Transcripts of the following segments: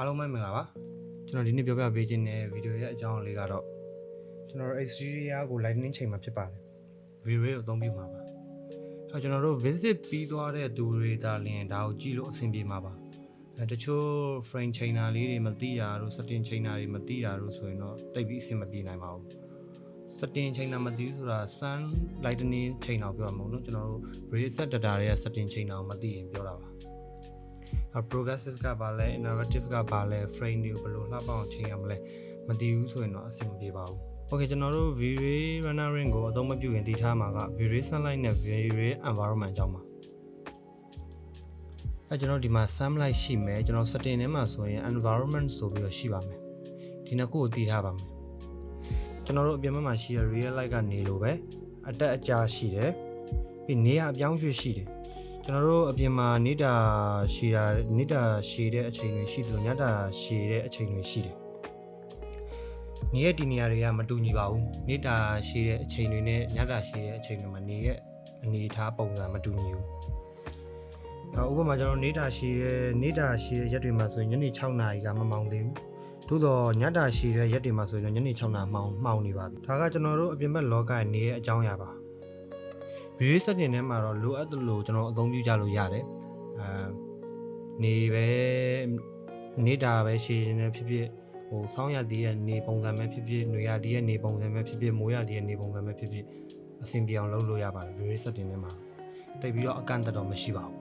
အားလုံးပဲမင်္ဂလာပါကျွန်တော်ဒီနေ့ပြောပြပေးခြင်းတဲ့ဗီဒီယိုရဲ့အကြောင်းလေးကတော့ကျွန်တော်တို့ exterior ကို lightning ချိန်မှာဖြစ်ပါတယ် vray ကိုအသုံးပြုမှာပါအဲကျွန်တော်တို့ visit ပြီးသွားတဲ့သူတွေဒါလျင်ဒါကိုကြည့်လို့အဆင်ပြေမှာပါတချို့ frame ချိန်တာလေးတွေမသိတာတို့ setting ချိန်တာတွေမသိတာတို့ဆိုရင်တော့တိတ်ပြီးအဆင်မပြေနိုင်ပါဘူး setting ချိန်တာမသိဘူးဆိုတာ sun lightning ချိန်တာပြောမှာမဟုတ်လို့ကျွန်တော်တို့ ray set data ရဲ့ setting ချိန်တာကိုမသိရင်ပြောတာပါprogressive ကပါလဲ innovative ကပါလဲ frame တွေကိုဘယ်လိုလှပအောင်ချိန်ရမလဲမသိဘူးဆိုရင်တော့အဆင်မပြေပါဘူး Okay ကျွန်တော်တို့ vray rendering ကိုအသုံးမပြုရင်တည်ထားမှာက vray sunlight နဲ့ vray environment အကြောင်းပါကျွန်တော်ဒီမှာ sunlight ရှိမယ်ကျွန်တော် setting ထဲမှာဆိုရင် environment ဆိုပြီးတော့ရှိပါမယ်ဒီနှစ်ခုကိုတည်ထားပါမယ်ကျွန်တော်တို့အပြင်ဘက်မှာရှိတဲ့ real light ကနေလို့ပဲအတက်အကျရှိတယ်ပြီးနေရာအပြောင်းရွှေ့ရှိတယ်ကျွန်တော်တို့အပြင်မှာနေတာရှည်တဲ့အချိန်တွေရှိတယ်လို့ညတာရှည်တဲ့အချိန်တွေရှိတယ်နေရဲ့ဒီနေရာတွေကမတူညီပါဘူးနေတာရှည်တဲ့အချိန်တွေနဲ့ညတာရှည်တဲ့အချိန်တွေမှာနေရဲ့အနေအထားပုံစံမတူညီဘူးဥပမာကျွန်တော်နေတာရှည်တဲ့ရက်တွေမှာဆိုရင်ညနေ6နာရီကမမောင်သေးဘူးသို့တော့ညတာရှည်တဲ့ရက်တွေမှာဆိုရင်ညနေ6နာရီမှောင်နေပါပြီဒါကကျွန်တော်တို့အပြင်ဘက်လောကရဲ့နေရဲ့အကြောင်းအရာပါvray setting ထဲမှာတော့လိုအပ်သလိုကျွန်တော်အသုံးပြုကြလို့ရတယ်နေပဲနေတာပဲရှည်နေဖြစ်ဖြစ်ဟိုဆောင်းရသည်ရဲ့နေပုံစံပဲဖြစ်ဖြစ်နွေရသည်ရဲ့နေပုံစံပဲဖြစ်ဖြစ်မိုးရသည်ရဲ့နေပုံစံပဲဖြစ်ဖြစ်အဆင်ပြေအောင်လုပ်လို့ရပါတယ် vray setting ထဲမှာတိတ်ပြီးတော့အကန့်အသတ်တော့မရှိပါဘူး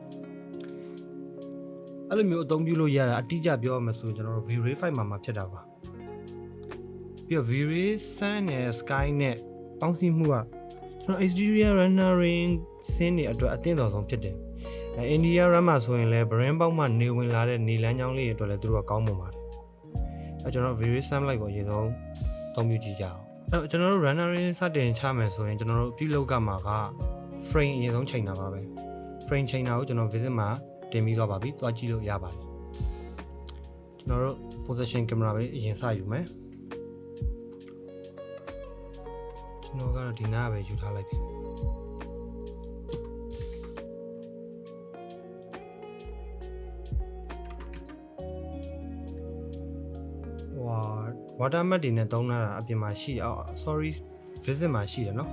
အဲ့လိုမျိုးအသုံးပြုလို့ရတာအတိအကျပြောရမယ်ဆိုရင်ကျွန်တော်တို့ vray 5မှာဖြစ်တာပါပြီးတော့ vray sun နဲ့ sky နဲ့ပေါင်းစည်းမှုကကျွန်တော် exterior rendering ဆင်းနေအတွက်အသင့်တော်ဆုံးဖြစ်တယ်။ India RAM မှာဆိုရင်လည်း brand ပေါက်မှနေဝင်လာတဲ့နေလမ်းကြောင်းလေးတွေအတွက်လည်းသူတို့ကကောင်းမွန်ပါတယ်။ကျွန်တော် vray sunlight ကိုအရင်ဆုံးသုံးပြုကြည့်ကြအောင်။ကျွန်တော်တို့ rendering စတင်ချမယ်ဆိုရင်ကျွန်တော်တို့ပြုလုပ်ကမှာက frame အရင်ဆုံးချိန်တာပါပဲ။ frame ချိန်တာကိုကျွန်တော် visit မှာတင်ပြီးသွားပါပြီ။သွားကြည့်လို့ရပါတယ်။ကျွန်တော်တို့ position camera ပဲအရင်စယူမယ်။ကျွန်တော်ကတော့ဒီနားပဲယူထားလိုက်တယ်watermark တွေနဲ့သုံးထားတာအပြင်မှာရှိအောင် sorry visit မှာရှိတယ်เนาะ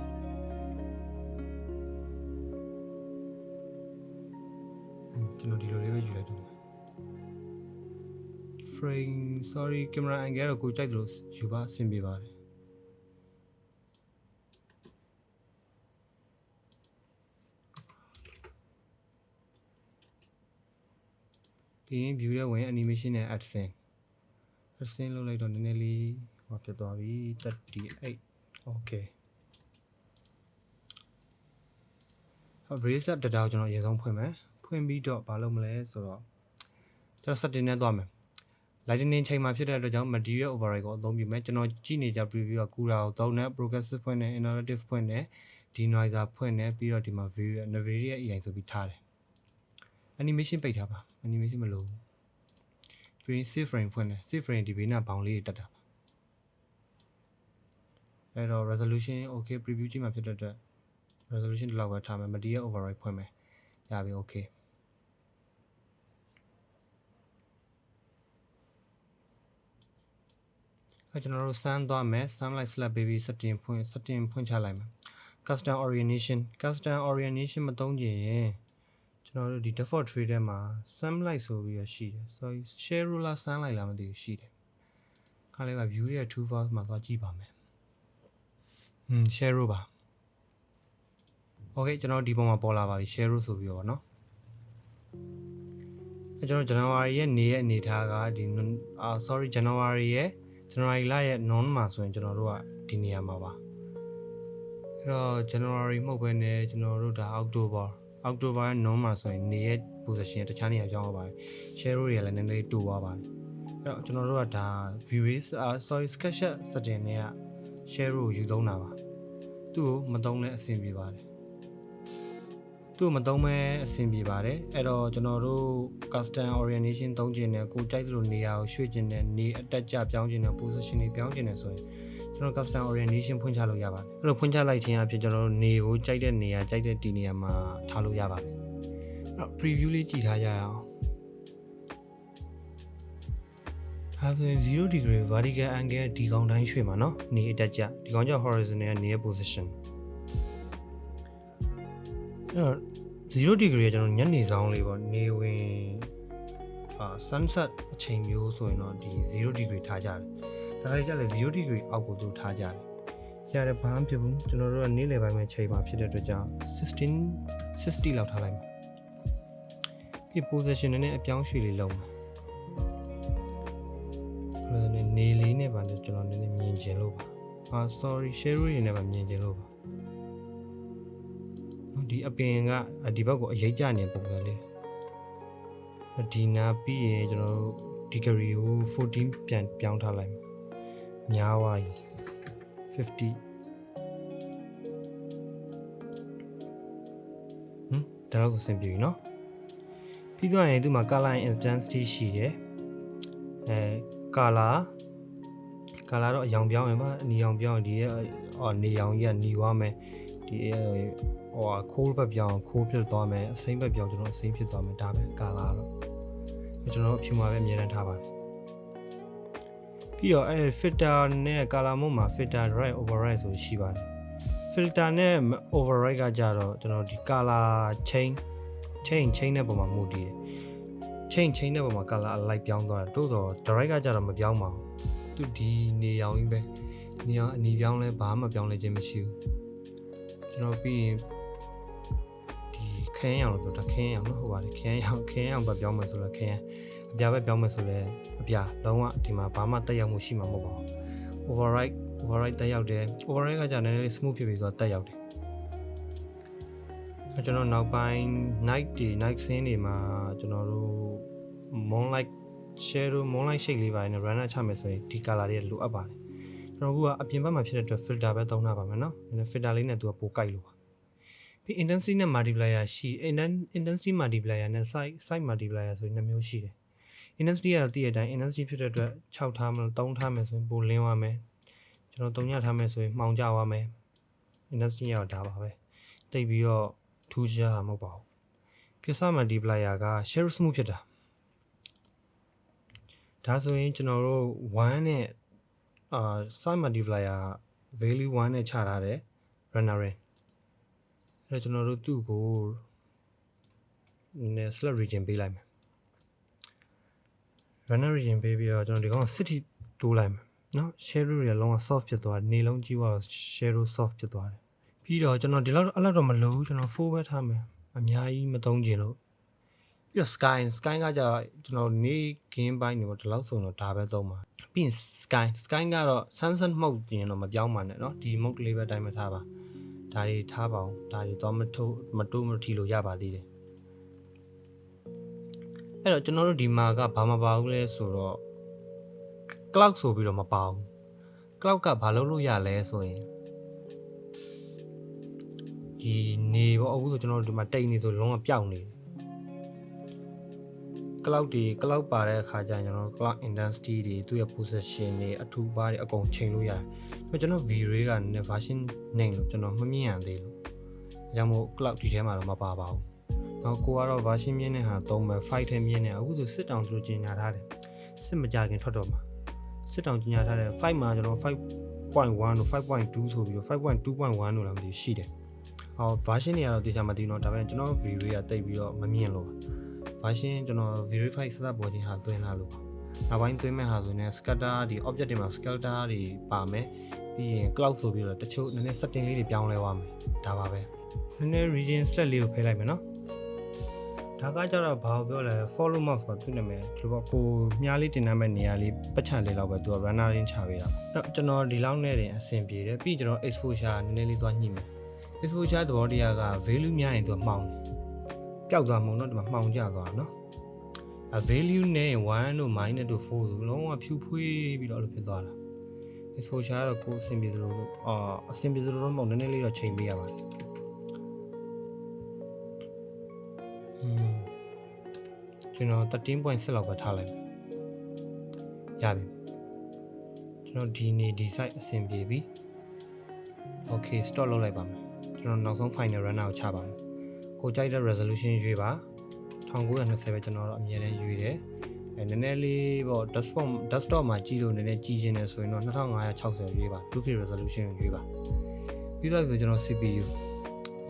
ကျွန်တော်ဒီလိုလေးပဲယူလိုက်တော့ frame sorry camera angle တော့ကိုကြိုက်တယ်လို့ယူပါအဆင်ပြေပါတယ်ပြီးရင် view ရဲ့ဝင် animation နဲ့ add scene လုပ်လိုက်တော့နည်းနည်းလေးဟောဖြစ်သွားပြီ38 okay vray set data ကိုကျွန်တော်အရင်ဆုံးဖွင့်မယ်ဖွင့်ပြီးတော့မလုပ်မလဲဆိုတော့ကျွန်တော် setting နဲ့သွားမယ် lightning ချိန်မှာဖြစ်တဲ့အတွက်ကြောင့် material override ကိုအသုံးပြုမယ်ကျွန်တော်ကြည့်နေကြ preview ကကူတာကိုသုံးတယ် progressive ဖွင့်တယ် innovative ဖွင့်တယ် denoiser ဖွင့်တယ်ပြီးတော့ဒီမှာ view ရဲ့ navigate ရဲ့ AI ဆိုပြီးထားတယ် animation ပိတ်ထားပါ animation မလိုဘူးပြီး save frame ဖွင့်တယ် save frame ဒီဘေးနားဘောင်လေးတက်တာပါအဲ့တော့ resolution okay preview ကြည့်မှာဖြစ်တဲ့အတွက် resolution ဒီလောက်ပဲထားမယ် material override ဖွင့်မယ်ရပြီ okay အဲ့ကျွန်တော်တို့ sun သွားမယ် sunlight slab baby setting ဖွင့်ချလိုက်မယ် custom orientation မသုံးကြရင်ကျွန်တော်တို့ဒီ default tree ထဲမှာ sunlight ဆိုပြီးရရှိတယ် sorry share ruler sunlight လာမသိဘူးရှိတယ်ခါလေးပါ view ရဲ့ two files မှာသွားကြည့်ပါမယ်share row ပါ okay ကျွန်တော်ဒီပုံမှာပေါ်လာပါပြီ share row ဆိုပြီးတော့เนาะကျွန်တော် January ရဲ့နေရဲ့အနေထားကဒီsorry January လရဲ့ non မှာဆိုရင်ကျွန်တော်တို့ကဒီနေရာမှာပါအဲ့တော့ January မဟုတ်ဘဲနဲ့ကျွန်တော်တို့ဒါ October ရဲ့ non မှာဆိုရင်နေရဲ့ position တခြားနေရာပြောင်းသွားပါတယ် share row တွေလည်းနည်းနည်းတူသွားပါတယ်အဲ့တော့ကျွန်တော်တို့ကဒါ vray sorry SketchUp setting နဲ့က share row ကိုယူသုံးတာပါသူ့ကိုမသုံးလဲအဆင်ပြေပါတယ်အဲ့တော့ကျွန်တော်တို့ custom orientation သုံးခြင်းနဲ့ကိုကြိုက်သလိုနေရာကိုရွှေ့ခြင်းနဲ့နေအတက်ကျပြောင်းခြင်းနဲ့ position တွေပြောင်းခြင်းနဲ့ဆိုရင်ကျွန်တော် custom orientation ဖွင့်ချလို့ရပါတယ်အဲ့လိုဖွင့်ချလိုက်ခြင်းအပြင်ကျွန်တော်တို့နေကိုကြိုက်တဲ့နေရာကြိုက်တဲ့ဒီနေရာမှာထားလို့ရပါတယ်အဲ့တော့ preview လေးကြည့်ထားကြရအောင် ဒါဆိုရင်0 degree vertical angle ဒီကောင်တိုင်းရွှေ့မှာနော်နေအတက်ကြဒီကောင်ကြောင့် horizontal ကနေ position အဲ့တော့0 degree ကကျွန်တော်ညနေဆောင်လေးပေါ့နေဝင်sunset အချိန်မျိုးဆိုရင်တော့ဒီ0 degree ထားကြတယ်ဒါကြလည်း0 degree အောက်ကိုသူထားကြတယ်ရတယ်ဘာမှဖြစ်ဘူးကျွန်တော်တို့ကနေ့လယ်ပိုင်းမှာချိန်မှာဖြစ်တဲ့အတွက်ကြောင့်1660လောက်ထားလိုက်မှာဒီ position နဲ့အပြောင်းရွှေ့လေးလုပ်မှာနေလေးနဲ့ပါကျွန်တော်နည်းနည်းမြင်ကျင်လို့ပါ sorry share ရင်းနဲ့ပါမြင်ကျင်လို့ပါဒီအပင်ကဒီဘက်ကိုအရိပ်ကျနေပုံစံလေးဒီနာပြီးရင်ကျွန်တော်တို့ degree ကို14ပြန်ပြောင်းထားလိုက်များသွားပြီ50ဒါတော့ဆင်ပြေပြီเนาะပြီးတော့ရင်ဒီမှာ color intensity ရှိတယ်color တော့အရောင်ပြောင်းရင်ပါအနီရောင်ပြောင်းဒီနေရောင်ကြီးကနေသွားမယ်ဒီခိုးဘက်ပြောင်းခိုးဖြစ်သွားမယ်အစိမ်းဘက်ပြောင်းကျွန်တော်အစိမ်းဖြစ်သွားမယ်ဒါပဲ color တော့ကျွန်တော်အဖြူမှာပဲအမြဲတမ်းထားပါတယ်ပြီးတော့filter နဲ့ color mode မှာ filter right override ဆိုရှိပါတယ် filter နဲ့ override ကကြတော့ကျွန်တော်ဒီ color chain တဲ့ပုံမှာမူတည်တယ် chain တဲ့ပုံမှာ color အလိုက်ပြောင်းသွားတယ်တိုးတော့ direct ကကြတော့မပြောင်းပါဘူးသူဒီနေရောင်ကြီးပဲနေရောင်အနီပြောင်းလဲဘာမှပြောင်းလဲခြင်းမရှိဘူးကျွန်တော်ပြီးရင်ဒီခင်းရောင်လို့ပြောတာခင်းရောင်နော်ဟုတ်ပါတယ်ခင်းရောင်ပဲပြောင်းမယ်ဆိုလဲခင်းအပြာပဲပြောင်းမယ်ဆိုလဲအပြာလုံးဝဒီမှာဘာမှတက်ရောက်မှုရှိမှာမဟုတ်ပါဘူး override တက်ရောက်တယ် override ကကြာနည်းနည်းလေး smooth ဖြစ်ပြီးဆိုတော့တက်ရောက်တယ်ကျွန်တော်နောက်ပိုင်း night scene တွေမှာကျွန်တော်တို့ moonlight shadow moonlight shade လေးပိုင်းနဲ့ runner ချမယ်ဆိုရင်ဒီ color တွေလိုအပ်ပါတယ်ကျွန်တော်ကအပြင်ဘက်မှာဖြစ်တဲ့အတွက် filter ပဲသုံးထားပါမယ်နော် filter လေးနဲ့သူကပိုကိုက်လို့ပါပြီး intensity နဲ့ multiplier ရှိ intensity multiplier နဲ့ side multiplier ဆိုရင်2မျိုးရှိတယ် intensity ကတည့်တဲ့အတိုင်း intensity ဖြစ်တဲ့အတွက်6ထားမယ်3ထားမယ်ဆိုရင်ပိုလင်းသွားမယ်ကျွန်တော်3ညထားမယ်ဆိုရင်မှောင်ကျသွားမယ် intensity ကဒါပါပဲတိတ်ပြီးတော့ထူးခြားမှာမဟုတ်ပါဘူးပြဿနာ multiplier က share smooth ဖြစ်တာဒါဆိုရင်ကျွန်တော်တို့1နဲ့side multiplier value 1နဲ့ချထားတယ် runner အဲ့ကျွန်တော်တို့သူ့ကိုနည်း select region ပေးလိုက်မယ် runner region ပေးပြီးတော့ကျွန်တော်ဒီကောင် city တိုးလိုက်မယ်နော် shadow တွေလုံးဝ soft ဖြစ်သွားတယ်နေလုံးကြီးသွားတော့ shadow soft ဖြစ်သွားတယ်ပြီးတော့ကျွန်တော်ဒီလောက်အဲ့လောက်တော့မလို့ကျွန်တော် 4 ပဲထားမယ်အများကြီးမသုံးချင်လို့ပြီးတော့ sky ကကြကျွန်တော်နေကင်းပိုင်းနေတော့ဒီလောက်ဆိုတော့ဒါပဲသုံးပါပြီးရင် sky ကတော့ sunset mode ပြင်တော့မပြောင်းပါနဲ့เนาะဒီ mode လေးပဲတိုင်းမထားပါဒါတွေထားပါအောင်ဒါတွေတော့မတိုးမထီလို့ရပါသေးတယ်အဲ့တော့ကျွန်တော်တို့ဒီမှာကဘာမပါဘူးလဲဆိုတော့ cloud ဆိုပြီးတော့မပါဘူး cloud ကဘာလုပ်လို့ရလဲဆိုရင်ဒီနေပေါ့အခုဆိုကျွန်တော်တို့ဒီမှာတိတ်နေဆိုလုံးဝပျောက်နေတယ် cloud ပါတဲ့အခါကျရင်ကျွန်တော် cloud intensity တွေသူ့ရဲ့ position တွေအထူးပါးတွေအကုန်ချိန်လို့ရတယ်။ဒါကျွန်တော် vray က version 9လို့ကျွန်တော်မမြင်ရသေးလို့။ဒါကြောင့်မို့ cloud ဒီထဲမှာတော့မပါပါဘူး။နောက်ကိုကတော့ version မြင့်တဲ့ဟာသုံးမယ် 5 ထဲမြင့်တဲ့အခုဆိုစစ်တောင်သူတို့ကျင်ညာထားတယ်။စစ်မကြခင်ထွက်တော့မှာစစ်တောင်ကျင်ညာထားတယ်5မှာကျွန်တော် 5.1 လို့ 5.2 ဆိုပြီးတော့ 5.2.1 လို့လည်းမသိရှိတယ်။အော် version တွေကတော့တေချာမသိတော့ဒါပေမဲ့ကျွန်တော် vray ကတိတ်ပြီးတော့မမြင်လို့version ကျွန်တော် verify စသပေါ်ချင်းဟာသွင်းလာလို့ပါနောက်ပိုင်းသွင်းမဲ့ဟာဆိုရင် scatter ဒီ object တွေမှာ scatter တွေပါမယ်ပြီးရင် cloud ဆိုပြီးတော့တချို့နည်းနည်း setting လေးတွေပြောင်းလဲသွားမယ်ဒါပါပဲနည်းနည်း region select လေးကိုဖယ်လိုက်မယ်နော်ဒါကကြတော့ဘာကိုပြောလဲ follow mouse ပါသူ့နာမည်ဒီလိုပေါ့ကိုမြားလေးတင်ထားမဲ့နေရာလေးပတ်ချံလေးလောက်ပဲသူက runner ရင်းချပေးတာအဲ့တော့ကျွန်တော်ဒီလောက်နဲ့တင်အဆင်ပြေတယ်ပြီးကျွန်တော် exposure နည်းနည်းလေးသွားညှိမယ် exposure သဘောတရားက value များရင်သူကမှောင်တယ်ပျောက်သွားမှုံတော့ဒီမှာမှောင်ကျသွားနော် value နဲ့1တို့ minus တို့4ဆိုလုံးဝဖြူဖွေးပြီးတော့အဲ့လိုဖြစ်သွားတာ exposure တော့ကိုအဆင်ပြေသလိုအဆင်ပြေသလိုတော့မဟုတ်နည်းနည်းလေးတော့ချိန်ပေးရပါတယ်ကျွန်တော် 13.6 လောက်ပဲထားလိုက်ရပြီကျွန်တော်ဒီနေ့ဒီ site အဆင်ပြေပြီ okay stop လုပ်လိုက်ပါမယ်ကျွန်တော်နောက်ဆုံး final runner ကိုချပါမယ်ကိုကြိုက်တဲ့ resolution ရွေးပါ1920ပဲကျွန်တော်တို့အမြဲတမ်းရွေးတယ် နည်းနည်းလေးပေါ့ desktop မှာကြည့်လို့နည်းနည်းကြီးခြင်းနဲ့ဆိုရင်တော့2560ရွေးပါ 2K resolution ရွေးပါပြီးတော့ဆိုကျွန်တော် CPU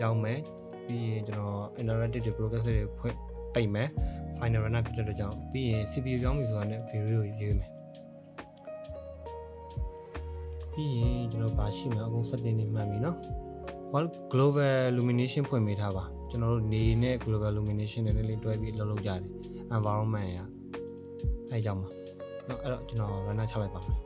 ရောင်းမယ်ပြီးရင်ကျွန်တော် interactive processor တွေဖွင့်ပိတ်မယ် final runner ဖြစ်တဲ့ကြောင့်ပြီးရင် CPU ပြောင်းပြီဆိုတာနဲ့ video ကိုရွေးမယ်ပြီးရင်ကျွန်တော်ဗာရှိမှာအကုန် setting တွေမှတ်ပြီเนาะ global illumination ဖွင့်ပေးထားပါကျွန်တော်တို့နေနဲ့ global illumination တွေလည်းတွဲပြီးလုပ်ကြတယ် environment ရအဲကြောင့်ပါเนาะအဲ့တော့ကျွန်တော် runner ချလိုက်ပါမယ်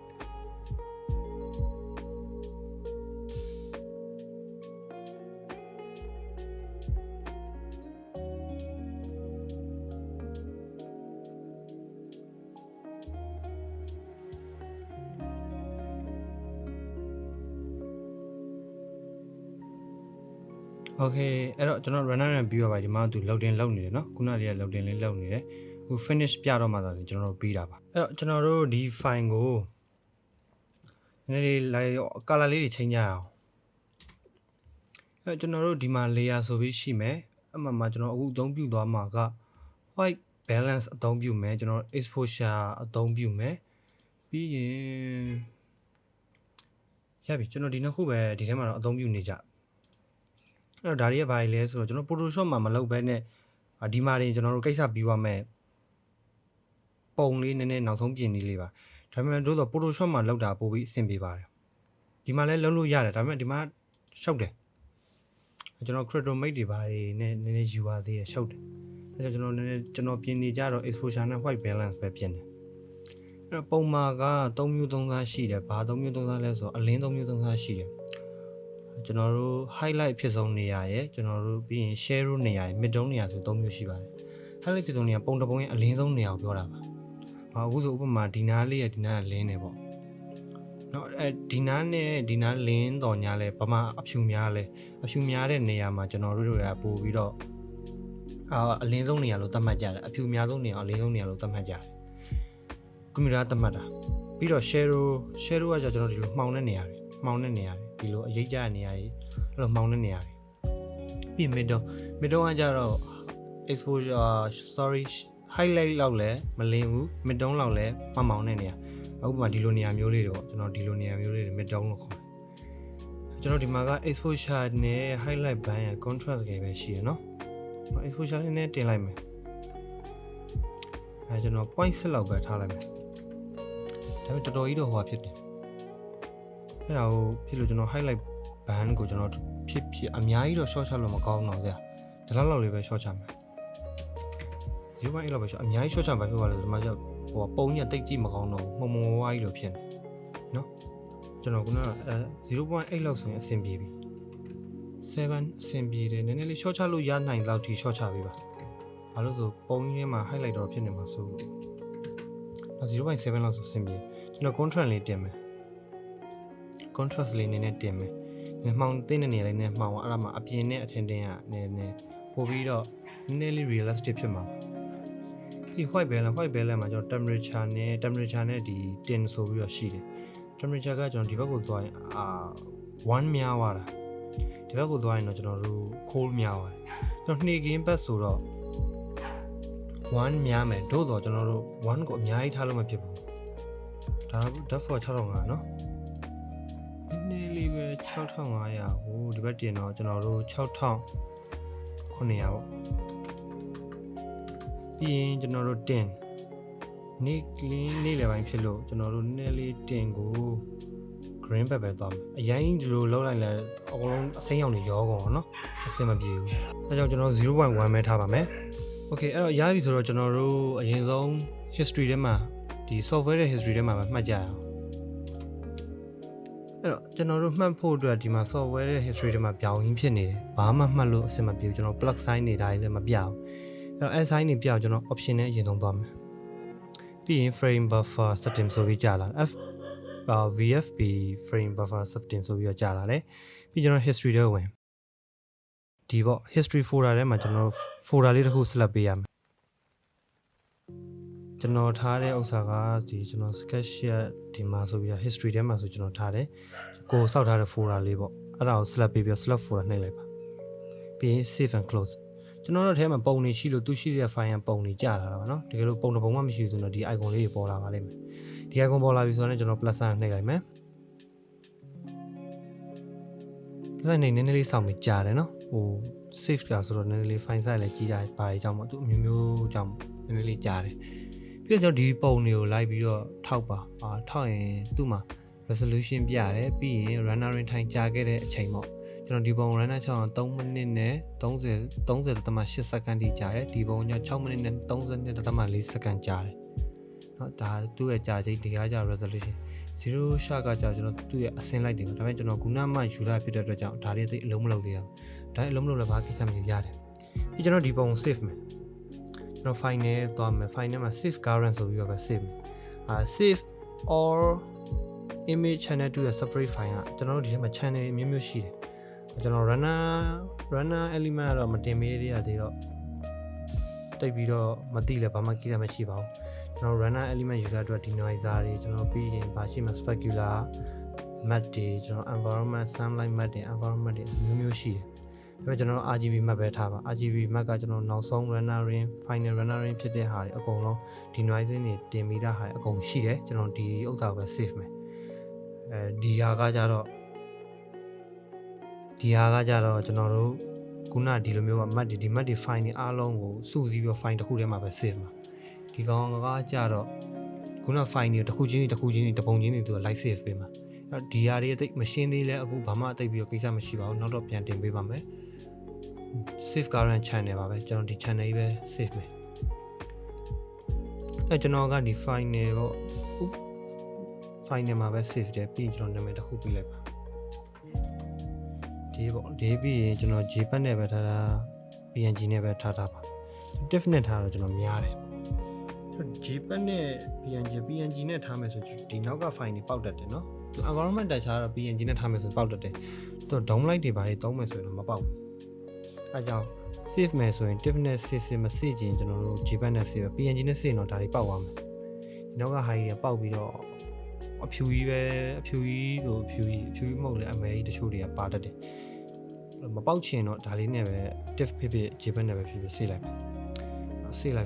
โอเคအဲ့တော့ကျွန်တော် runner နဲ့ပြီးရပါဒီမှာသူ loading လုပ်နေတယ်เนาะခုနကလေးက loading လေးလုပ်နေတယ်ဟို finish ပြတော့မှသာလေကျွန်တော်တို့ပြီးတာပါအဲ့တော့ကျွန်တော်တို့ဒီ file ကိုနည်းနည်းလေး color လေးတွေချိန်ကြအောင်အဲ့ကျွန်တော်တို့ဒီမှာ layer ဆိုပြီးရှိမယ်အမှမှာကျွန်တော်အခုအသုံးပြုသွားမှာက white balance အသုံးပြုမယ်ကျွန်တော် exposure အသုံးပြုမယ်ပြီးရင်ရပြီကျွန်တော်ဒီနှစ်ခုပဲဒီထဲမှာတော့အသုံးပြုနေကြအဲ့တော့ဒါတွေကဘာလဲဆိုတော့ကျွန်တော် Photoshop မှာမလုပ်ဘဲနဲ့ဒီမှာတွေကျွန်တော်တို့ကိစ္စပြီးသွားမယ်ပုံလေးနည်းနည်းနောက်ဆုံးပြင်လေးပါဒါပေမဲ့တို့တော့ Photoshop မှာလုပ်တာပို့ပြီးအဆင်ပြေပါတယ်ဒီမှာလည်းလုပ်လို့ရတယ်ဒါပေမဲ့ဒီမှာရှုပ်တယ်ကျွန်တော် chromate တွေဘာတွေနဲ့နည်းနည်းယူပါသေးရရှုပ်တယ်အဲ့တော့ကျွန်တော်ပြင်နေကြတော့ exposure နဲ့ white balance ပဲပြင်တယ်အဲ့တော့ပုံမှာက3မျိုး3စားရှိတယ်ဘာ3မျိုး3စားလဲဆိုတော့အလင်း3မျိုး3စားရှိတယ်ကျွန်တော်တို့ highlight ဖြစ်ဆုံးနေရာရယ်ကျွန်တော်တို့ပြီးရင် share နေရာရယ် mid tone နေရာဆို3မျိုးရှိပါတယ် highlight ဖြစ်ဆုံးနေရာပုံတစ်ပုံရဲ့အလင်းဆုံးနေရာကိုပြောတာပါအခုဆိုဥပမာဒီနားလေးရဒီနားလင်းနေပေါ့เนาะဒီနားနဲ့ဒီနားလင်းတော်ညာလဲဘာမှအဖြူများလဲအဖြူများတဲ့နေရာမှာကျွန်တော်တို့တွေကပို့ပြီးတော့အလင်းဆုံးနေရာလို့သတ်မှတ်ကြတယ်အဖြူများဆုံးနေရာအလင်းဆုံးနေရာလို့သတ်မှတ်ကြတယ်ကွန်ပျူတာသတ်မှတ်တာပြီးတော့ shadow ကကျွန်တော်ဒီလိုမှောင်တဲ့နေရာတွေဒီလိုအရိပ်ကျတဲ့နေရာတွေအဲ့လိုမှောင်တဲ့နေရာတွေပြီး mid tone ကကြတော့ exposure highlight လောက်လည်းမလင်းဘူး mid tone လောက်လည်းမမောင်တဲ့နေရာဥပမာဒီလိုနေရာမျိုးလေးတွေပေါ့ကျွန်တော်ဒီလိုနေရာမျိုးလေးတွေ mid tone လို့ခေါ်တယ်ကျွန်တော်ဒီမှာက exposure နဲ့ highlight ဘန်းရ contrast တွေပဲရှိရเนาะ exposure နဲ့တင်လိုက်မယ်ကျွန်တော် point 7လောက်ပဲထားလိုက်မယ်ဒါပေမဲ့တော်တော်ကြီးတော့ဟိုဖြစ်တယ်အဲ့ဒါကိုဖြစ်လို့ကျွန်တော် highlight band ကိုကျွန်တော်ဖြစ်အများကြီးတော့ short ချလို့မကောင်းတော့ဗျာဒီလောက်လေးပဲ short ချမယ်0.8လောက်ပဲ short အများကြီး short ချပါဖြစ်ပါလို့ဒီမှာကျဟိုပုံကြီးတိတ်ကြည့်မကောင်းတော့မှုံဝါးကြီးလို့ဖြစ်နေเนาะကျွန်တော်က0.8လောက်ဆိုရင်အဆင်ပြေပြီ7အဆင်ပြေတယ်နည်းနည်းလေး short ချလို့ရနိုင်လောက်ထိ short ချပေးပါဘာလို့ဆိုပုံကြီးထဲမှာ highlight တော့ဖြစ်နေမှာဆိုလို့0.7လောက်ဆိုအဆင်ပြေကျွန်တော် contrast လေးတင်မယ် contrast လေးနည်းနည်းတင်မယ်မှောင်တင်းတဲ့နေရာလေးနဲ့မှောင်အဲ့ဒါမှအပြင်နဲ့အထင်တင်ကနည်းနည်းပို့ပြီးတော့နည်းနည်းလေး realistic ဖြစ်မှာဒီ white balance မှာကျွန်တော် temperature နဲ့ဒီတင်ဆိုပြီးတော့ရှိတယ် temperature ကကျွန်တော်ဒီဘက်ကိုသွားရင်1များသွားတာဒီဘက်ကိုသွားရင်တော့ကျွန်တော်တို့ cold များသွားတယ်ကျွန်တော်နှေကင်းဘက်ဆိုတော့1များမယ်တို့တော့ကျွန်တော်တို့1ကိုအများကြီးထားလို့မဖြစ်ဘူးဒါ for 6500เนาะနည်းနည်းလေးပဲ6500ဟိုဒီဘက်တင်တော့ကျွန်တော်တို့6900ပေါ့ပြီးရင်ကျွန်တော်တို့တင်နေ့လယ်ပိုင်းဖြစ်လို့ကျွန်တော်တို့နည်းနည်းလေးတင်ကို green ဘက်ပဲသွားမယ်အရင်ဒီလိုလောက်လိုက်လဲအကုန်လုံးအစိမ်းရောင်တွေရောကုန်အောင်เนาะအဆင်မပြေဘူးအဲကြောင့်ကျွန်တော် 0.1 ပဲထားပါမယ် okay အဲ့တော့ရပြီဆိုတော့ကျွန်တော်တို့အရင်ဆုံး history ထဲမှာဒီ software ရဲ့ history ထဲမှာပဲမှတ်ကြရအောင်အဲ့တော့ကျွန်တော်တို့မှတ်ဖို့အတွက်ဒီမှာ software ရဲ့ history ထဲမှာပြောင်းရင်းဖြစ်နေတယ်ဘာမှမှတ်လို့အဆင်မပြေဘူးကျွန်တော် plug sign တွေဒါတွေလည်းမပြအောင်အဲ့တော့ add sign တွေပြအောင်ကျွန်တော် option နဲ့အရင်ဆုံးသွားမယ်ပြီးရင် frame buffer setting ဆိုပြီးကြာလာVFB frame buffer setting ဆိုပြီးတော့ကြာလာတယ်ပြီးကျွန်တော် history ထဲဝင်ဒီပေါ့ history folder ထဲမှာကျွန်တော် folder လေးတစ်ခု select ပေးရမယ်ကျွန်တော်ထားတဲ့ဥစ္စာကဒီကျွန်တော် SketchUp ဒီမှာဆိုပြီးတော့ history ထဲမှာဆိုကျွန်တော်ထားတယ်ကိုစောက်ထားတဲ့ folder လေးပေါ့အဲ့ဒါကို select ပေးပြီး select folder နှိပ်လိုက်ပါပြီးရင် save and close ကျွန်တော်တို့ထဲမှာပုံနေရှိလို့သူရှိတဲ့ file ပုံနေကြလာတာပါနော်တကယ်လို့ပုံတစ်ပုံမှမရှိဘူးဆိုတော့ဒီ icon လေးပေါ်လာပါလိမ့်မယ်ဒီ icon ပေါ်လာပြီဆိုတော့ကျွန်တော် plus sign နှိပ်လိုက်မယ် plus sign နည်းနည်းလေးစောင့်ပြီးကြာတယ်နော်ဟို save ကဆိုတော့နည်းနည်းလေး file size လည်းကြီးတာပါအကြောင်းပေါ့သူအမျိုးမျိုးကြောင့်နည်းနည်းလေးကြာတယ်ပြီးတော့ကျွန်တော်ဒီပုံတွေကိုလိုက်ပြီးတော့ထောက်ပါထောက်ရင်သူ့မှာ resolution ပြရတယ်ပြီးရင် runner in time ကြာခဲ့တဲ့အချိန်ပေါ့ကျွန်တော်ဒီပုံ runner 6အောင်3မိနစ်နဲ့30.8 စက္ကန့်ထိကြာတယ်ဒီပုံက6မိနစ်နဲ့32.4 စက္ကန့်ကြာတယ်เนาะဒါသူ့ရဲ့ကြာချိန်ဒီကကြာ resolution 0 shot ကကြာကျွန်တော်သူ့ရဲ့အစင်းလိုက်တယ်ဒါပေမဲ့ကျွန်တော်ခုနမှယူလာဖြစ်တဲ့အတွက်ကြောင့်ဒါလေးသိအလုံးမလုပ်သေးဘူးဒါအလုံးမလုပ်လည်းဘာကိစ္စမဖြစ်ရတယ်ပြီးကျွန်တော်ဒီပုံ save မယ်ကျွန်တော် file နဲ့သွားမယ် file နဲ့မှာ save current ဆိုပြီးတော့ပဲ save မယ်save or image channel to a separate file ကကျွန်တော်တို့ဒီထဲမှာ channel မျိုးမျိုးရှိတယ်ကျွန်တော် runner element ကတော့မတင်ပေးရသေးတော့တိတ်ပြီးတော့မသိလဲဘာမှကြည့်ရမရှိပါဘူးကျွန်တော် runner element user အတွက် denoiser တွေကျွန်တော်ပြီးရင်ဘာရှိမှ specular map တွေကျွန်တော် environment sunlight map တွေ environment တွေမျိုးမျိုးရှိတယ်ဒါပေမဲ့ကျွန်တော် RGB map ပဲထားပါ RGB map ကကျွန်တော်နောက်ဆုံး runner ring final runner ring ဖြစ်တဲ့ဟာတွေအကုန်လုံး denoising တွေတင်ပြီးသားဟာအကုန်ရှိတယ်ကျွန်တော်ဒီဥစ္စာကိုပဲ save မယ်ဒီဟာကကြတော့ကျွန်တော်တို့ခုနဒီလိုမျိုးက map ဒီ map တွေ file တွေအားလုံးကိုစုစည်းပြီး file တစ်ခုထဲမှာပဲ save မှာဒီကောင်ကကြတော့ခုန file တွေတစ်ခုချင်းတစ်ပုံချင်းတွေသူက live save ပေးမှာအဲ့တော့ဒီဟာတွေအသိမရှင်းသေးလဲအခုဘာမှအသိပြီးတော့ကိစ္စမရှိပါဘူးနောက်တော့ပြန်တင်ပေးပါမယ် save current channel ပါပဲကျွန်တော်ဒီ channel ကြီးပဲ save မယ်အဲ့ကျွန်တော်ကဒီ file တွေပေါ့ file တွေမှာပဲ save တယ်ပြီးရင်ကျွန်တော်နာမည်တစ်ခုပေးလိုက်ပါဒီပေါ့ဒီပြီးရင်ကျွန်တော် JPEG နဲ့ပဲထားတာ PNG နဲ့ပဲထားတာပါ diff နဲ့ထားတော့ကျွန်တော်များတယ် JPEG နဲ့ PNG နဲ့ထားမယ်ဆိုဒီနောက်က file တွေပေါက်တတ်တယ်နော်သူ environment တက်ချာတော့ PNG နဲ့ထားမယ်ဆိုပေါက်တတ်တယ်သူ download တွေပါလေသုံးမယ်ဆိုရင်တော့မပေါက်ဘူးအဲကြောင့် save မယ်ဆိုရင် diff နဲ့ save မ save ခြင်းကျွန်တော်တို့ JPEG နဲ့ save PNG နဲ့ save တော့ဒါတွေပေါက်သွားမယ်ဒီနောက်က high တွေပေါက်ပြီးတော့အဖြူကြီးမဟုတ်လေအမဲကြီးတချို့တွေကပါတတ်တယ်မပေါက်ချင်တော့ဒါလေးနဲ့ပဲ diff ဖြစ်ဖြစ် JPEG နဲ့ပဲဖြစ်ဖြစ် save လိုက်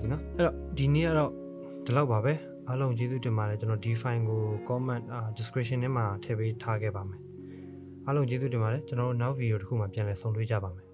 ပြီနော်အဲ့တော့ဒီနေ့ကတော့ဒီလောက်ပါပဲအားလုံးကျေးဇူးတင်ပါတယ်ကျွန်တော်ဒီ file ကို comment description ထဲမှာထည့်ပေးထားခဲ့ပါမယ်အားလုံးကျေးဇူးတင်ပါတယ်ကျွန်တော်တို့နောက် video တစ်ခုမှာပြန်လည်ဆုံတွေ့ကြပါမယ်